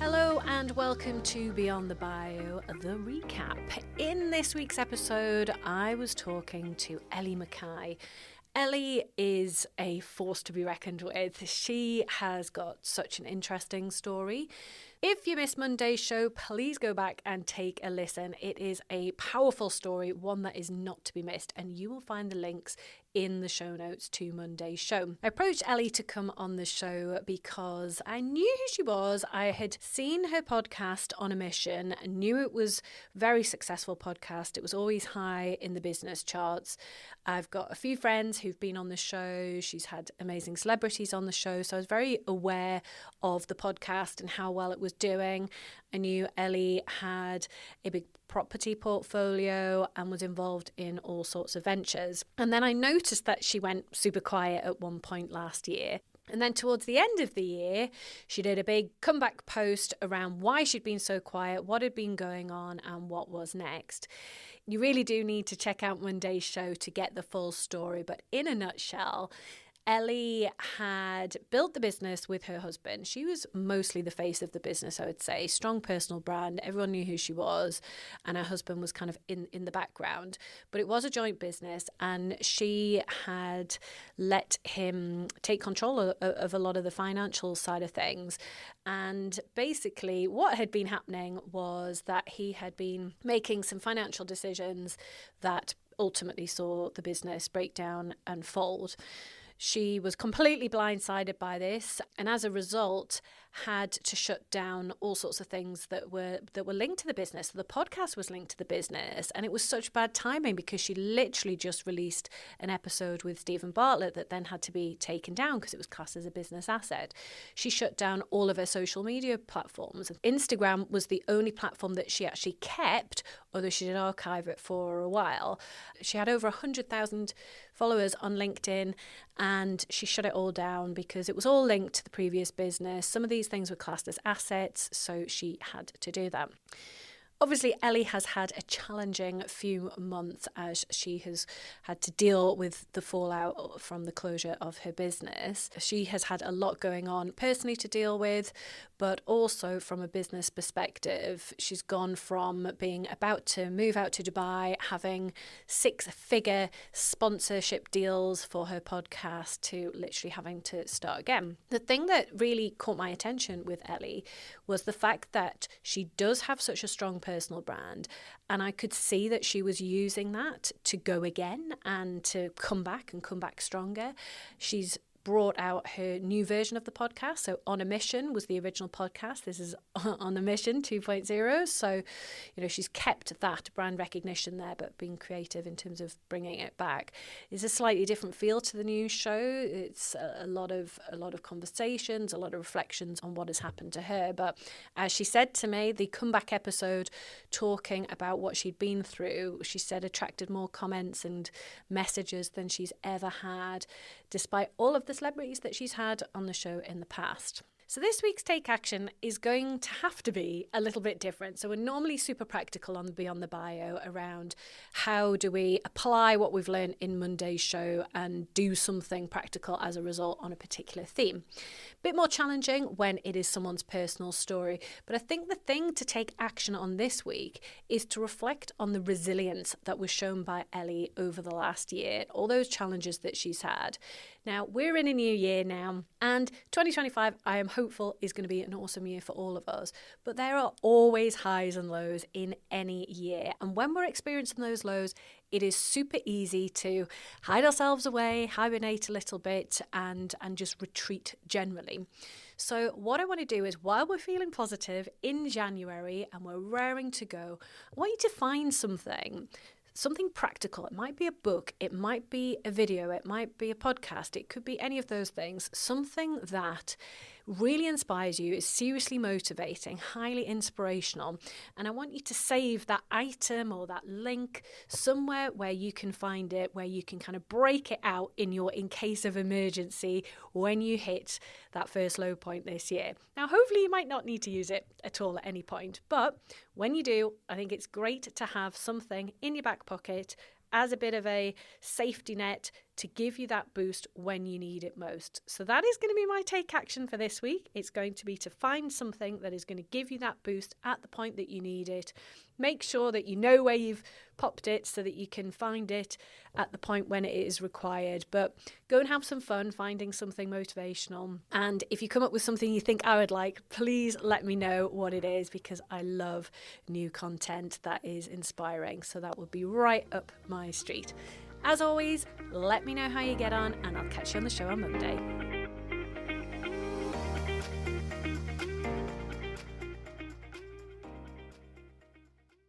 Hello and welcome to Beyond the Bio, the recap. In this week's episode, I was talking to Ellie Mackay. Ellie is a force to be reckoned with. She has got such an interesting story. If you missed Monday's show, please go back and take a listen. It is a powerful story, one that is not to be missed, and you will find the links in the show notes to Monday's show. I approached Ellie to come on the show because I knew who she was. I had seen her podcast On a Mission, and knew it was a very successful podcast. It was always high in the business charts. I've got a few friends who've been on the show. She's had amazing celebrities on the show, so I was very aware of the podcast and how well it was doing. I knew Ellie had a big property portfolio and was involved in all sorts of ventures. And then I noticed that she went super quiet at one point last year. And then towards the end of the year, she did a big comeback post around why she'd been so quiet, what had been going on, and what was next. You really do need to check out Monday's show to get the full story. But in a nutshell, Ellie had built the business with her husband. She was mostly the face of the business, I would say. Strong personal brand. Everyone knew who she was. And her husband was kind of in the background. But it was a joint business. And she had let him take control of a lot of the financial side of things. And basically what had been happening was that he had been making some financial decisions that ultimately saw the business break down and fold. She was completely blindsided by this, and as a result had to shut down all sorts of things that were linked to the business. The podcast was linked to the business, and it was such bad timing because she literally just released an episode with Stephen Bartlett that then had to be taken down because it was classed as a business asset. She shut down all of her social media platforms. Instagram was the only platform that she actually kept, although she did archive it for a while. She had over 100,000 followers on LinkedIn, and she shut it all down because it was all linked to the previous business. Some of these things were classed as assets, so she had to do that. Obviously, Ellie has had a challenging few months as she has had to deal with the fallout from the closure of her business. She has had a lot going on personally to deal with, but also from a business perspective. She's gone from being about to move out to Dubai, having 6-figure sponsorship deals for her podcast, to literally having to start again. The thing that really caught my attention with Ellie was the fact that she does have such a strong personal brand, and I could see that she was using that to go again and to come back stronger. She's brought out her new version of the podcast. So On a Mission was the original podcast. This is On a Mission 2.0. So, she's kept that brand recognition there, but being creative in terms of bringing it back. It's a slightly different feel to the new show. It's a lot of conversations, a lot of reflections on what has happened to her. But as she said to me, the comeback episode talking about what she'd been through, she said attracted more comments and messages than she's ever had, despite all of the celebrities that she's had on the show in the past. So this week's Take Action is going to have to be a little bit different. So we're normally super practical on Beyond the Bio around how do we apply what we've learned in Monday's show and do something practical as a result on a particular theme. Bit more challenging when it is someone's personal story. But I think the thing to take action on this week is to reflect on the resilience that was shown by Ellie over the last year, all those challenges that she's had. Now, we're in a new year now, and 2025, I am hopeful, is going to be an awesome year for all of us. But there are always highs and lows in any year. And when we're experiencing those lows, it is super easy to hide ourselves away, hibernate a little bit, and just retreat generally. So what I want to do is, while we're feeling positive in January and we're raring to go, I want you to find something practical. It might be a book, it might be a video, it might be a podcast, it could be any of those things. Something that really inspires you, is seriously motivating, highly inspirational. And I want you to save that item or that link somewhere where you can find it, where you can kind of break it out in case of emergency when you hit that first low point this year. Now, hopefully you might not need to use it at all at any point, but when you do, I think it's great to have something in your back pocket as a bit of a safety net to give you that boost when you need it most. So that is going to be my take action for this week. It's going to be to find something that is going to give you that boost at the point that you need it. Make sure that you know where you've popped it so that you can find it at the point when it is required. But go and have some fun finding something motivational. And if you come up with something you think I would like, please let me know what it is, because I love new content that is inspiring. So that would be right up my street. As always, let me know how you get on, and I'll catch you on the show on Monday.